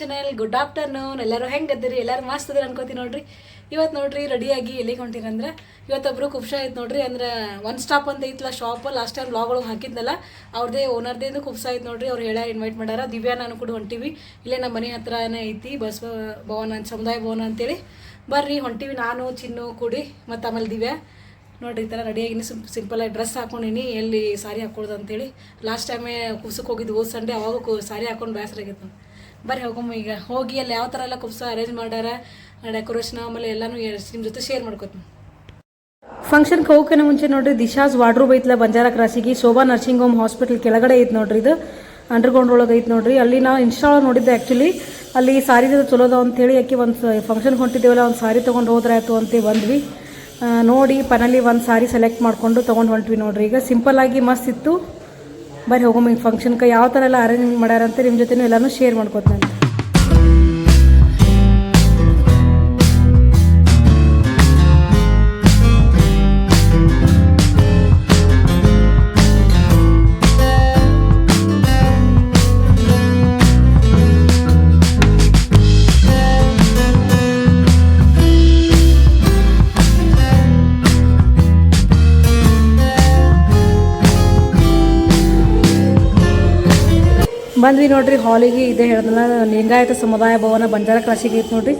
Channel. Good afternoon. ಎಲ್ಲರೂ ಹೆಂಗದಿರಿ? ಎಲ್ಲರೂ ಮಸ್ತ್ ಅದಿರಿ ಅನ್ಕೋತೀನಿ ನೋಡ್ರಿ. ಇವತ್ತು ನೋಡ್ರಿ ರೆಡಿಯಾಗಿ ಎಲ್ಲಿಗೆ ಹೊಂಟಿರಂದ್ರೆ ಇವತ್ತೊಬ್ರು ಖುಷಿ ಆಯ್ತು ನೋಡ್ರಿ. ಅಂದ್ರೆ ಒನ್ ಸ್ಟಾಪ್ ಅಂತ ಐತಲ್ಲ ಶಾಪ್, ಲಾಸ್ಟ್ ಟೈಮ್ ಬ್ಲಾಗ್ ಒಳಗೆ ಹಾಕಿದ್ನಲ್ಲ ಅವ್ರದ್ದೇ ಓನರ್ದೇನು ಖುಷಿ ಆಯ್ತು ನೋಡ್ರಿ. ಅವ್ರು ಹೇಳ ಇನ್ವೈಟ್ ಮಾಡ್ಯಾರ. ದಿವ್ಯಾ ನಾನು ಕೂಡ ಹೊಂಟಿವಿ. ಇಲ್ಲೇ ನಮ್ಮ ಮನೆ ಹತ್ರನೇ ಐತಿ ಬಸವ ಭವನ ಸಮುದಾಯ ಭವನ ಅಂತೇಳಿ. ಬರ್ರಿ ಹೊಂಟಿವಿ ನಾನು ಚಿನ್ನು ಕೂಡಿ ಮತ್ತು ಆಮೇಲೆ ದಿವ್ಯಾ ನೋಡ್ರಿ. ಈ ಥರ ರೆಡಿಯಾಗಿನಿ. ಸಿಂಪಲಾಗಿ ಡ್ರೆಸ್ ಹಾಕೊಂಡಿನಿ. ಎಲ್ಲಿ ಸಾರಿ ಹಾಕೊಳ್ಳೋದು ಅಂತೇಳಿ ಲಾಸ್ಟ್ ಟೈಮೇ ಕುಬ್ಸಕ್ಕೆ ಹೋಗಿದ್ದು ಹೋದ ಸಂಡೇ. ಅವಾಗ ಸಾರಿ ಹಾಕೊಂಡು ಬೇಸರ ಆಗಿತ್ತು. ಬರ್ರಿ ಹೋಗಮ್ಮ ಈಗ ಹೋಗಿ ಅಲ್ಲಿ ಯಾವ ಥರ ಎಲ್ಲ ಕುಬ್ಸ ಅರೇಂಜ್ ಮಾಡ್ಯಾರ, ಡೆಕೋರೇಷನ್ ಆಮೇಲೆ ಎಲ್ಲನೂ ನಿಮ್ಮ ಜೊತೆ ಶೇರ್ ಮಾಡ್ಕೊತೀನಿ. ಫಂಕ್ಷನ್ಗೆ ಹೋಗೋಕೆ ಮುಂಚೆ ನೋಡ್ರಿ ದಿಶಾಸ್ ವಾರ್ಡ್ರೂಬ್ ಐತ್ಲ ಬಂಜಾರ ಕ್ರಾಸಿಗೆ ಶೋಭಾ ನರ್ಸಿಂಗ್ ಹೋಮ್ ಹಾಸ್ಪಿಟಲ್ ಕೆಳಗಡೆ ಐತೆ ನೋಡ್ರಿ. ಇದು ಅಂಡರ್ಗ್ರೌಂಡ್ ಒಳಗೆ ಐತೆ ನೋಡ್ರಿ. ಅಲ್ಲಿ ನಾವು ಇನ್ಸ್ಟಾ ಒಳಗೆ ನೋಡಿದ್ದೆ ಆ್ಯಕ್ಚುಲಿ. ಅಲ್ಲಿ ಸಾರಿ ಚಲೋದ ಅಂತೇಳಿ ಯಾಕೆ ಒಂದು ಫಂಕ್ಷನ್ಗೆ ಹೊಂಟಿದ್ದೇವಲ್ಲ ಒಂದು ಸಾರಿ ತೊಗೊಂಡು ಹೋದ್ರಾಯ್ತು ಅಂತ ಬಂದ್ವಿ. ನೋಡಿ ಪನಲ್ಲಿ ಒಂದು ಸಾರಿ ಸೆಲೆಕ್ಟ್ ಮಾಡಿಕೊಂಡು ತೊಗೊಂಡು ಹೊಂಟ್ವಿ ನೋಡ್ರಿ. ಈಗ ಸಿಂಪಲ್ಲಾಗಿ ಮಸ್ತ್ ಇತ್ತು. ಬರ್ರಿ ಹೋಗಮ್ಮ ಈಗ ಫಂಕ್ಷನ್ಗೆ ಯಾವ ಥರ ಎಲ್ಲ ಅರೇಂಜ್ ಮಾಡ್ಯಾರಂತೆ ನಿಮ್ಮ ಜೊತೆ ಎಲ್ಲನೂ ಶೇರ್ ಮಾಡ್ಕೊತೀನಿ. ಬಂದ್ವಿ ನೋಡ್ರಿ ಹಾಲಿಗೆ. ಇದೇ ಹೇಳ್ದಲ್ಲ ಲಿಂಗಾಯತ ಸಮುದಾಯ ಭವನ ಬಂಜಾರ ಕ್ರಾಸಿಗೆ ಐತೆ ನೋಡ್ರಿ.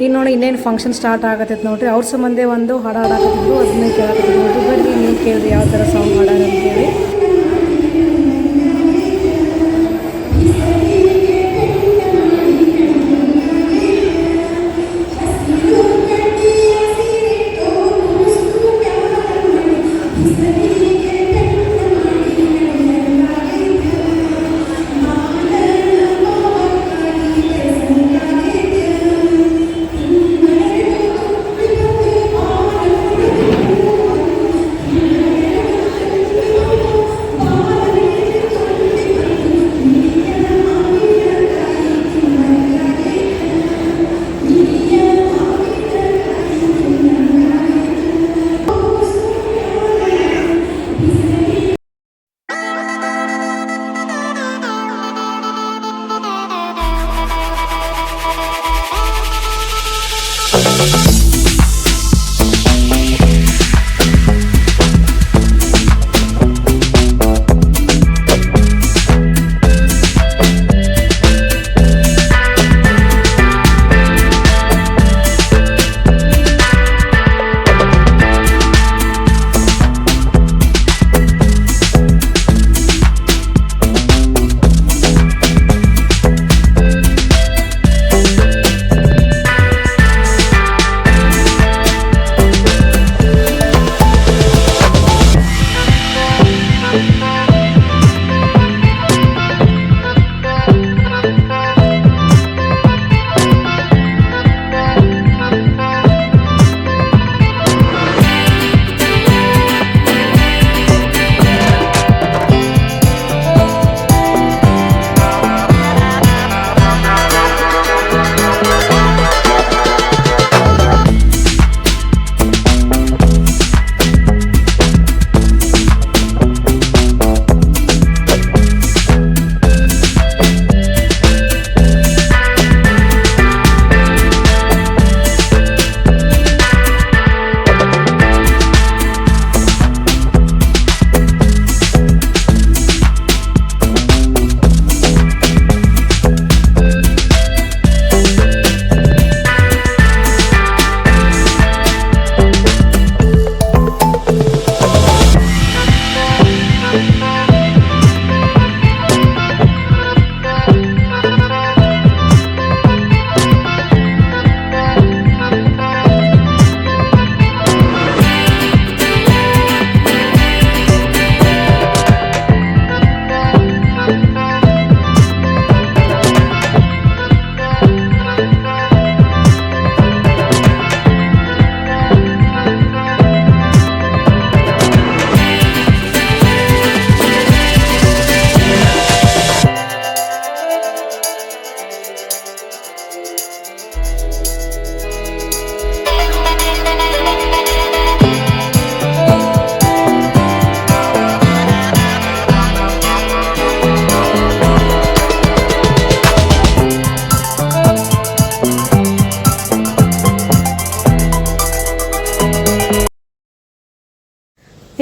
ಈಗ ನೋಡಿ ಇನ್ನೇನು ಫಂಕ್ಷನ್ ಸ್ಟಾರ್ಟ್ ಆಗತ್ತೈತೆ ನೋಡ್ರಿ. ಅವ್ರ ಸಂಬಂಧೇ ಒಂದು ಹಾಡು ಹಾಡಾಕತ್ತಿದ್ರು, ಅದನ್ನೇ ಕೇಳಕತ್ತಿದ್ರು ನೋಡ್ರಿ. ಬರ್ರಿ ನೀವು ಕೇಳಿರಿ ಯಾವ ಥರ ಸಾಂಗ್ ಹಾಡಾರ ಅಂತೇಳಿ.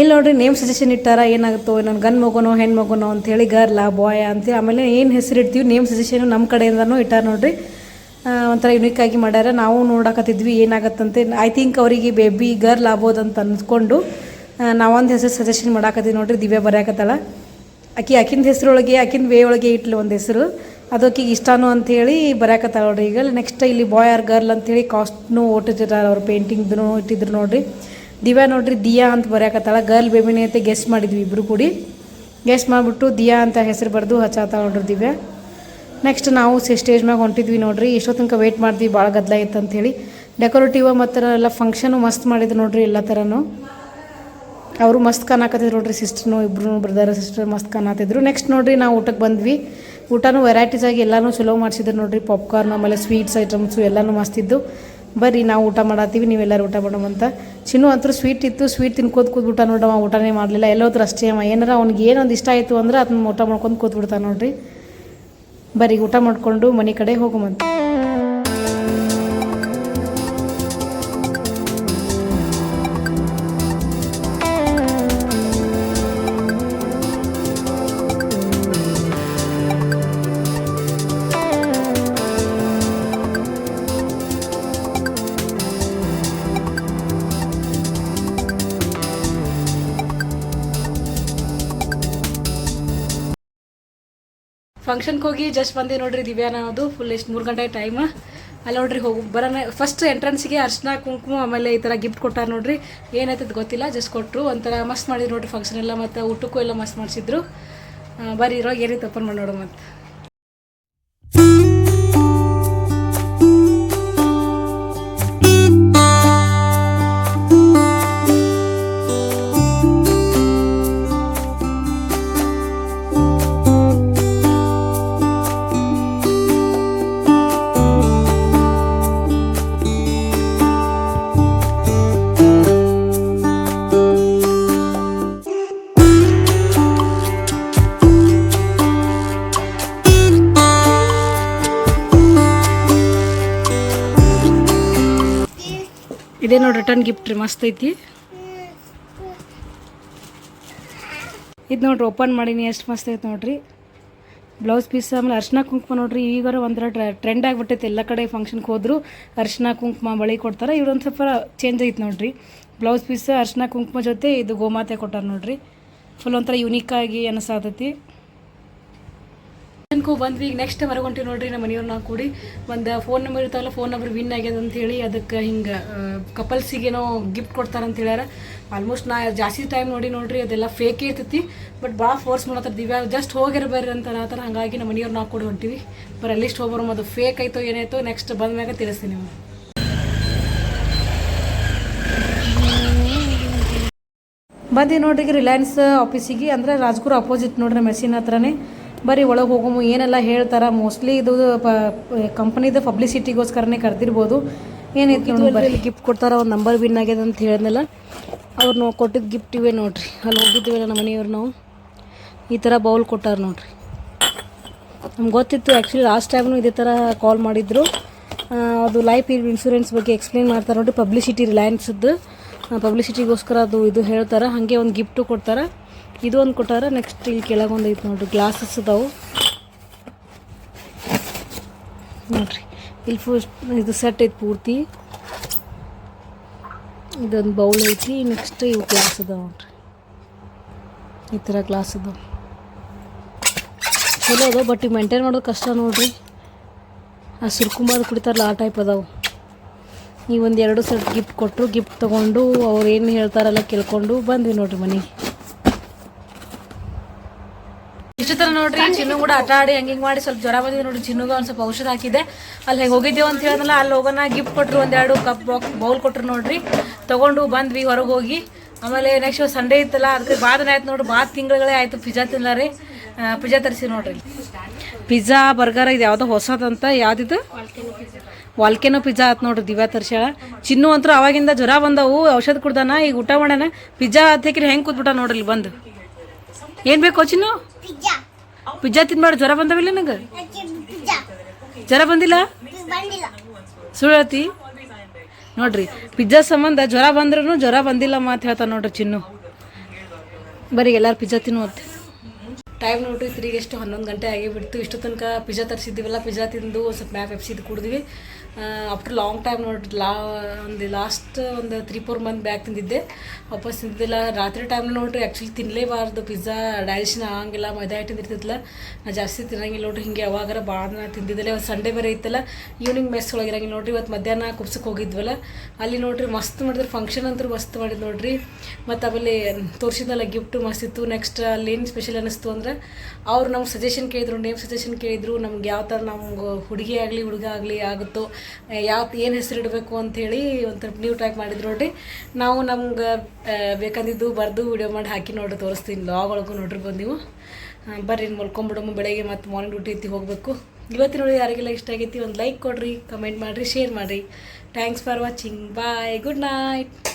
ಇಲ್ಲಿ ನೋಡ್ರಿ ನೇಮ್ ಸಜೆಷನ್ ಇಟ್ಟಾರ ಏನಾಗುತ್ತೋ ನಾನು ಗನ್ ಮಗುನೋ ಹೆಣ್ಣು ಮಗುನೋ ಅಂಥೇಳಿ ಗರ್ಲಾ ಬಾಯ್ ಅಂತೇಳಿ ಆಮೇಲೆ ಏನು ಹೆಸರು ಇಡ್ತೀವಿ ನೇಮ್ ಸಜೆಷನು ನಮ್ಮ ಕಡೆಯಿಂದನೂ ಇಟ್ಟಾರ ನೋಡ್ರಿ. ಒಂಥರ ಯುನೀಕಾಗಿ ಮಾಡ್ಯಾರ. ನಾವು ನೋಡಕತ್ತಿದ್ವಿ ಏನಾಗತ್ತಂತೆ. ಐ ಥಿಂಕ್ ಅವರಿಗೆ ಬೇಬಿ ಗರ್ಲ್ ಆಗ್ಬೋದಂತ ಅಂದ್ಕೊಂಡು ನಾವೊಂದು ಹೆಸರು ಸಜೆಷನ್ ಮಾಡಾಕತ್ತೀವಿ ನೋಡ್ರಿ. ದಿವ್ಯಾ ಬರೆಯಾಕತ್ತಾಳ. ಆಕಿಂದ ಹೆಸರೊಳಗೆ ಆಕಿಂದ ವೇ ಒಳಗೆ ಇಟ್ಲು ಒಂದು ಹೆಸರು, ಅದು ಆಕಿಗೆ ಇಷ್ಟನೋ ಅಂಥೇಳಿ ಬರೆಯಾಕತ್ತಾಳ ನೋಡ್ರಿ. ಈಗ ನೆಕ್ಸ್ಟ್ ಇಲ್ಲಿ ಬಾಯ್ ಆರ್ ಗರ್ಲ್ ಅಂಥೇಳಿ ಕಾಸ್ಟ್ನು ಓಟಿಟ್ಟಿದ್ದಾರೆ, ಅವ್ರು ಪೇಂಟಿಂಗ್ದು ಇಟ್ಟಿದ್ರು ನೋಡ್ರಿ. ದಿವ್ಯಾ ನೋಡ್ರಿ ದಿಯಾ ಅಂತ ಬರೆಯಾಕತ್ತಾಳ. ಗರ್ಲ್ ಬೇಬಿನೇ ಅಂತ ಗೆಸ್ಟ್ ಮಾಡಿದ್ವಿ ಇಬ್ಬರು ಕೂಡಿ. ಗೆಸ್ಟ್ ಮಾಡಿಬಿಟ್ಟು ದಿಯಾ ಅಂತ ಹೆಸರು ಬರೆದು ಹಚ್ಚಾತಾಳ ನೋಡ್ರಿ ದಿವ್ಯಾ. ನೆಕ್ಸ್ಟ್ ನಾವು ಸ್ಟೇಜ್ ಮ್ಯಾಗ ಹೊಂಟಿದ್ವಿ ನೋಡ್ರಿ. ಎಷ್ಟೋ ತನಕ ವೆಯ್ಟ್ ಮಾಡ್ದ್ವಿ, ಭಾಳ ಗದ್ದಲ ಇತ್ತು ಅಂಥೇಳಿ. ಡೆಕೋರೇಟಿವ್ ಮತ್ತು ಎಲ್ಲ ಫಂಕ್ಷನು ಮಸ್ತ್ ಮಾಡಿದ್ರು ನೋಡ್ರಿ. ಎಲ್ಲ ಥರನೂ ಅವರು ಮಸ್ತ್ ಕಾಣಕತ್ತಿದ್ರು ನೋಡ್ರಿ. ಸಿಸ್ಟರ್ನು ಇಬ್ಬರು ಬ್ರದರ್ ಸಿಸ್ಟರ್ ಮಸ್ತ್ ಕಾಣತ್ತಿದ್ರು. ನೆಕ್ಸ್ಟ್ ನೋಡ್ರಿ ನಾವು ಊಟಕ್ಕೆ ಬಂದ್ವಿ. ಊಟನೂ ವೆರೈಟೀಸ್ ಆಗಿ ಎಲ್ಲನೂ ಚಲೋ ಮಾಡಿಸಿದ್ರು ನೋಡ್ರಿ. ಪಾಪ್ಕಾರ್ನ್ ಆಮೇಲೆ ಸ್ವೀಟ್ಸ್ ಐಟಮ್ಸು ಎಲ್ಲನೂ ಮಸ್ತಿದ್ದು. ಬರ್ರಿ ನಾವು ಊಟ ಮಾಡತ್ತೀವಿ, ನೀವೆಲ್ಲರೂ ಊಟ ಮಾಡೋವಂತ. ಚಿನ್ನು ಅಂತೂ ಸ್ವೀಟ್ ಇತ್ತು, ಸ್ವೀಟ್ ತಿನ್ಕೋತ ಕೂತ್ಬಿಟ್ಟ ನೋಡವ. ಊಟನೇ ಮಾಡಲಿಲ್ಲ, ಎಲ್ಲೋತ್ರ ಅಷ್ಟೇ ಅವ. ಏನಾರ ಅವ್ನಿಗೆ ಏನೊಂದು ಇಷ್ಟ ಆಯಿತು ಅಂದ್ರೆ ಅದನ್ನ ಊಟ ಮಾಡ್ಕೊಂಡು ಕೂತ್ಬಿಡ್ತಾನೆ ನೋಡ್ರಿ. ಬರೀ ಊಟ ಮಾಡಿಕೊಂಡು ಮನೆ ಕಡೆ ಹೋಗುವಂತ. ಫಂಕ್ಷನ್ಗೆ ಹೋಗಿ ಜಸ್ಟ್ ಬಂದೆ ನೋಡ್ರಿ. ದಿವ್ಯಾನ ಅದು ಫುಲ್ ಎಷ್ಟು 3 ಗಂಟೆ ಟೈಮ್. ಅಲ್ಲಿ ನೋಡ್ರಿ ಬರೋಣ ಫಸ್ಟ್ ಎಂಟ್ರೆನ್ಸಿಗೆ ಅರ್ಶಿನ ಕುಂಕುಮ ಆಮೇಲೆ ಈ ಥರ ಗಿಫ್ಟ್ ಕೊಟ್ಟಾರ ನೋಡ್ರಿ. ಏನಾಯ್ತದ ಗೊತ್ತಿಲ್ಲ, ಜಸ್ಟ್ ಕೊಟ್ಟರು. ಒಂಥರ ಮಸ್ತ್ ಮಾಡಿದ್ರು ನೋಡ್ರಿ ಫಂಕ್ಷನ್ ಎಲ್ಲ. ಮತ್ತು ಊಟಕ್ಕೂ ಎಲ್ಲ ಮಸ್ತ್ ಮಾಡಿಸಿದ್ರು. ಬರೀ ಇರೋ ಏನೈತೆ ಓಪನ್ ಮಾಡಿ ನೋಡೋ ಮತ್ತು. ಇದೇ ನೋಡಿ ರಿಟರ್ನ್ ಗಿಫ್ಟ್ ರೀ, ಮಸ್ತ್ ಐತಿ ಇದು ನೋಡ್ರಿ. ಓಪನ್ ಮಾಡೀನಿ, ಎಷ್ಟು ಮಸ್ತ್ ಐತೆ ನೋಡ್ರಿ. ಬ್ಲೌಸ್ ಪೀಸ್ ಆಮೇಲೆ ಅರ್ಶಿನ ಕುಂಕುಮ ನೋಡ್ರಿ. ಈಗಾರ ಒಂಥರ ಟ್ರೆಂಡ್ ಆಗಿಬಿಟ್ಟೈತೆ. ಎಲ್ಲ ಕಡೆ ಫಂಕ್ಷನ್ಗೆ ಹೋದ್ರು ಅರ್ಶಿನ ಕುಂಕುಮ ಬಳಿ ಕೊಡ್ತಾರೆ. ಇವ್ರೊಂದು ಸ್ವಲ್ಪ ಚೇಂಜ್ ಐತೆ ನೋಡ್ರಿ. ಬ್ಲೌಸ್ ಪೀಸ್ ಅರ್ಶಿನ ಕುಂಕುಮ ಜೊತೆ ಇದು ಗೋಮಾತೆ ಕೊಟ್ಟಾರ ನೋಡ್ರಿ. ಫುಲ್ ಒಂಥರ ಯುನೀಕಾಗಿ ಅನಿಸಾತೈತಿ. ಬಂದ್ವಿ. ಈಗ ನೆಕ್ಸ್ಟ್ ಹೊರಗೆ ಹೊಂಟಿವಿ ನೋಡ್ರಿ. ನಮ್ಮ ಮನೆಯವ್ರು ನಾವು ಕೂಡಿ ಒಂದು ಫೋನ್ ನಂಬರ್ ಇರ್ತಾವಲ್ಲ, ಫೋನ್ ನಂಬರ್ ವಿನ್ ಆಗ್ಯದ ಅಂತೇಳಿ ಅದಕ್ಕೆ ಹಿಂಗೆ ಕಪಲ್ಸಿಗೇನೋ ಗಿಫ್ಟ್ ಕೊಡ್ತಾರಂತ ಹೇಳ್ಯಾರ. ಆಲ್ಮೋಸ್ಟ್ ನಾ ಜಾಸ್ತಿ ಟೈಮ್ ನೋಡ್ರಿ ಅದೆಲ್ಲ ಫೇಕ್ ಇರ್ತೈತಿ. ಬಟ್ ಭಾಳ ಫೋರ್ಸ್ ಮಾಡತ್ತಾರೆ. ದಿವ್ಯಾ ಜಸ್ಟ್ ಹೋಗಿರ್ಬರ್ರಿ ಅಂತ ಆ ಥರ. ಹಾಗಾಗಿ ನಮ್ಮ ಮನೆಯವ್ರು ನಾವು ಕೂಡ ಹೊಂಟಿವಿ. ಬರೀ ಅಲ್ಲಿಷ್ಟು ಹೋಗ್ಬರೋ. ಅದು ಫೇಕ್ ಆಯಿತೋ ಏನಾಯ್ತೋ ನೆಕ್ಸ್ಟ್ ಬಂದ ಮ್ಯಾಗ ತಿಳಿಸ್ತೀನಿ ನೀವು. ಬಂದು ನೋಡ್ರಿ ರಿಲಯನ್ಸ್ ಆಫೀಸಿಗೆ, ಅಂದರೆ ರಾಜ್ಗುರು ಅಪೋಸಿಟ್ ನೋಡ್ರಿ, ಮೆಸಿನ್ ಹತ್ರನೇ. ಬರೀ ಒಳಗೆ ಹೋಗಮು ಏನೆಲ್ಲ ಹೇಳ್ತಾರೆ. ಮೋಸ್ಟ್ಲಿ ಇದು ಕಂಪ್ನಿದು ಪಬ್ಲಿಸಿಟಿಗೋಸ್ಕರನೇ ಕರೆದಿರ್ಬೋದು. ಏನಿತ್ತು ಬರೀ ಗಿಫ್ಟ್ ಕೊಡ್ತಾರೆ. ಒಂದು ನಂಬರ್ ವಿನ್ ಆಗ್ಯದ ಅಂತ ಹೇಳಿದ್ನಲ್ಲ, ಅವ್ರು ಕೊಟ್ಟಿದ್ದು ಗಿಫ್ಟ್ ಇವೆ ನೋಡ್ರಿ. ಅಲ್ಲಿ ಹೋಗಿದ್ದೀವಲ್ಲ ನಮ್ಮ ಮನೆಯವ್ರು ನಾವು. ಈ ಥರ ಬೌಲ್ ಕೊಟ್ಟಾರ ನೋಡ್ರಿ. ನಮ್ಗೆ ಗೊತ್ತಿತ್ತು ಆ್ಯಕ್ಚುಲಿ. ಲಾಸ್ಟ್ ಟೈಮ್ನು ಇದೇ ಥರ ಕಾಲ್ ಮಾಡಿದ್ರು. ಅದು ಲೈಫ್ ಇನ್ಶೂರೆನ್ಸ್ ಬಗ್ಗೆ ಎಕ್ಸ್ಪ್ಲೇನ್ ಮಾಡ್ತಾರೆ ನೋಡ್ರಿ. ಪಬ್ಲಿಸಿಟಿ ರಿಲಯನ್ಸ್ದು ಪಬ್ಲಿಸಿಟಿಗೋಸ್ಕರ ಅದು ಇದು ಹೇಳ್ತಾರೆ. ಹಾಗೆ ಒಂದು ಗಿಫ್ಟು ಕೊಡ್ತಾರೆ. ಇದು ಒಂದು ಕೊಟ್ಟಾರ. ನೆಕ್ಸ್ಟ್ ಇಲ್ಲಿ ಕೆಳಗೊಂದು ಐತೆ ನೋಡ್ರಿ, ಗ್ಲಾಸಸ್ ಅದಾವು ನೋಡ್ರಿ. ಇಲ್ಲಿ ಫುಲ್ ಇದು ಸೆಟ್ ಐತಿ ಪೂರ್ತಿ. ಇದೊಂದು ಬೌಲ್ ಐತಿ. ನೆಕ್ಸ್ಟ್ ಇವು ಗ್ಲಾಸ್ ಅದಾವ ನೋಡ್ರಿ. ಈ ಥರ ಗ್ಲಾಸ್ ಅದಾವ, ಚಲೋ ಅದಾವ. ಬಟ್ ಇವು ಮೇಂಟೈನ್ ಮಾಡೋದು ಕಷ್ಟ ನೋಡ್ರಿ. ಆ ಸುರ್ಕುಂಬಾದ ಕುಡಿತಾರಲ್ಲ ಆ ಟೈಪ್ ಅದಾವು. ಈ ಒಂದು 2 ಸೆಟ್ ಗಿಫ್ಟ್ ಕೊಟ್ಟರು. ಗಿಫ್ಟ್ ತೊಗೊಂಡು ಅವ್ರು ಏನು ಹೇಳ್ತಾರಲ್ಲ ಕೇಳ್ಕೊಂಡು ಬಂದ್ವಿ ನೋಡ್ರಿ ಮನೆಗೆ. ಇಷ್ಟು ಥರ ನೋಡ್ರಿ. ಚಿನ್ನು ಕೂಡ ಆಟ ಆಡಿ ಹಂಗೆ ಮಾಡಿ ಸ್ವಲ್ಪ ಜ್ವರ ಬಂದಿದೆ ನೋಡ್ರಿ. ಚಿನ್ನುಗೆ ಒಂದು ಸ್ವಲ್ಪ ಔಷಧ ಹಾಕಿದೆ. ಅಲ್ಲಿ ಹೆಂಗೆ ಹೋಗಿದ್ದೇವೆ ಅಂತ ಹೇಳಿದ್ನಲ್ಲ, ಅಲ್ಲಿ ಹೋಗೋಣ ಗಿಫ್ಟ್ ಕೊಟ್ಟರು. 1-2 ಕಪ್ ಬೌಲ್ ಕೊಟ್ಟರು ನೋಡ್ರಿ. ತೊಗೊಂಡು ಬಂದ್ವಿ ಹೊರಗೆ ಹೋಗಿ. ಆಮೇಲೆ ನೆಕ್ಸ್ಟ್ ಸಂಡೇ ಇತ್ತಲ್ಲ, ಅದಕ್ಕೆ ಭಾಳ ದಿನ ಆಯ್ತು ನೋಡ್ರಿ. ಭಾಳ ತಿಂಗಳೇ ಆಯಿತು ಪಿಜ್ಜಾ ತಿನ್ನಲಾರಿ. ಪಿಜ್ಜಾ ತರಿಸಿ ನೋಡ್ರಿ. ಪಿಜ್ಜಾ ಬರ್ಗರ್ ಇದು ಯಾವುದೋ ಹೊಸದಂತ. ಯಾವುದಿದು ವಾಲ್ಕೆನೋ ಪಿಜ್ಜಾ ಆಯ್ತು ನೋಡ್ರಿ. ದಿವ್ಯಾ ತರ್ಸ್ಯಾಳ. ಚಿನ್ನು ಅಂತೂ ಅವಾಗಿಂದ ಜ್ವರ ಬಂದವು, ಔಷಧ ಕುಡ್ದಾನ. ಈಗ ಊಟ ಮಾಡೋಣ. ಪಿಜ್ಜಾ ಹತ್ತಿಕ್ರಿ ಹೆಂಗೆ ಕೂತ್ಬಿಟ್ಟ ನೋಡ್ರಿ ಇಲ್ಲಿ ಬಂದು. ಏನು ಬೇಕು ಚಿನ್ನು? ಪಿಜ್ಜಾ ತಿನ್ಬೇಡ. ಜ್ವರ ಬಂದವಿಲ್ಲ ನನಗೆ? ಜ್ವರ ಬಂದಿಲ್ಲ? ಸುಳ್ಳತಿ ನೋಡ್ರಿ. ಪಿಜ್ಜಾ ಸಂಬಂಧ ಜ್ವರ ಬಂದ್ರೂ ಜ್ವರ ಬಂದಿಲ್ಲ ಮಾತು ಹೇಳ್ತಾನೆ ನೋಡ್ರಿ ಚಿನ್ನು. ಬರೀ ಎಲ್ಲರೂ ಪಿಜ್ಜಾ ತಿನ್ನುವತ್ತೆ. ಟೈಮ್ ನೋಡ್ರಿ ತಿರುಗಿ ಎಷ್ಟು 11 ಗಂಟೆ ಆಗಿಬಿಡ್ತು. ಇಷ್ಟು ತನಕ ಪಿಜ್ಜಾ ತರಿಸಿದ್ದೀವಲ್ಲ, ಪಿಜ್ಜಾ ತಿಂದು ಸ್ವಲ್ಪ ಪೆಪ್ಸಿದು ಕುಡಿದ್ವಿ. ಆಫ್ಟರ್ ಲಾಂಗ್ ಟೈಮ್ ನೋಡ್ರಿ ಲಾಸ್ಟ್ ಒಂದು 3-4 ಮಂತ್ ಬ್ಯಾಕ್ ತಿಂದಿದ್ದೆ, ವಾಪಸ್ ತಿಂದಿದ್ದಿಲ್ಲ. ರಾತ್ರಿ ಟೈಮ್ ನೋಡ್ರಿ ಆ್ಯಕ್ಚುಲಿ ತಿನ್ನಲೇಬಾರ್ದು ಪಿಜ್ಜಾ, ಡೈಜೆಷನ್ ಆಗಂಗಿಲ್ಲ, ಮೈದಾ ಹಿಟ್ಟು ಇರ್ತಿತ್ತಲ್ಲ, ನಾ ಜಾಸ್ತಿ ತಿನ್ನಂಗಿಲ್ಲ ನೋಡ್ರಿ. ಹಿಂಗೆ ಯಾವಾಗಾರ ಭಾಳ ತಿಂದಿದ್ದಿಲ್ಲ. ಇವತ್ತು ಸಂಡೇ ಬೇರೆ ಇತ್ತಲ್ಲ, ಈವ್ನಿಂಗ್ ಮೆಸ್ ಒಳಗಿರಂಗಿಲ್ಲ ನೋಡ್ರಿ. ಇವತ್ತು ಮಧ್ಯಾಹ್ನ ಕುಬ್ಸಕ್ಕೆ ಹೋಗಿದ್ವಲ್ಲ, ಅಲ್ಲಿ ನೋಡ್ರಿ ಮಸ್ತ್ ಮಾಡಿದ್ರು, ಫಂಕ್ಷನ್ ಅಂತೂ ಮಸ್ತ್ ಮಾಡಿದ್ದು ನೋಡ್ರಿ. ಮತ್ತು ಆಮೇಲೆ ತೋರಿಸಿದ್ನಲ್ಲ ಗಿಫ್ಟು ಮಸ್ತ್ ಇತ್ತು. ನೆಕ್ಸ್ಟ್ ಅಲ್ಲಿ ಏನು ಸ್ಪೆಷಲ್ ಅನ್ನಿಸ್ತು ಅಂದ್ರೆ, ಅವ್ರು ನಮ್ಗೆ ಸಜೆಷನ್ ಕೇಳಿದ್ರು, ನೇಮ್ ಸಜೆಷನ್ ಕೇಳಿದ್ರು, ನಮ್ಗೆ ಯಾವ ಥರ ನಮ್ಗೆ ಹುಡುಗಿ ಆಗಲಿ ಹುಡುಗ ಆಗಲಿ ಆಗುತ್ತೋ, ಏನು ಹೆಸರು ಇಡಬೇಕು ಅಂಥೇಳಿ ಒಂಥರ ನ್ಯೂ ಟೈಪ್ ಮಾಡಿದ್ರು ನೋಡ್ರಿ. ನಾವು ನಮ್ಗೆ ಬೇಕಂದಿದ್ದು ಬರೆದು ವಿಡಿಯೋ ಮಾಡಿ ಹಾಕಿ ನೋಡ್ರಿ ತೋರಿಸ್ತೀನಿ. ಲಾಗ್ ಒಳಗೂ ನೋಡ್ರಿ ನೀವು. ಬರ್ರಿ ಮಲ್ಕೊಂಬಿಡಮ್ಮ, ಬೆಳಗ್ಗೆ ಮತ್ತು ಮಾರ್ನಿಂಗ್ ಡ್ಯೂಟಿ ಐತಿ ಹೋಗಬೇಕು. ಇವತ್ತಿನ ನೋಡಿ ಯಾರಿಗೆಲ್ಲ ಇಷ್ಟ ಆಗೈತಿ ಒಂದು ಲೈಕ್ ಕೊಡಿರಿ, ಕಮೆಂಟ್ ಮಾಡಿರಿ, ಶೇರ್ ಮಾಡಿರಿ. Thanks for watching. Bye, good night.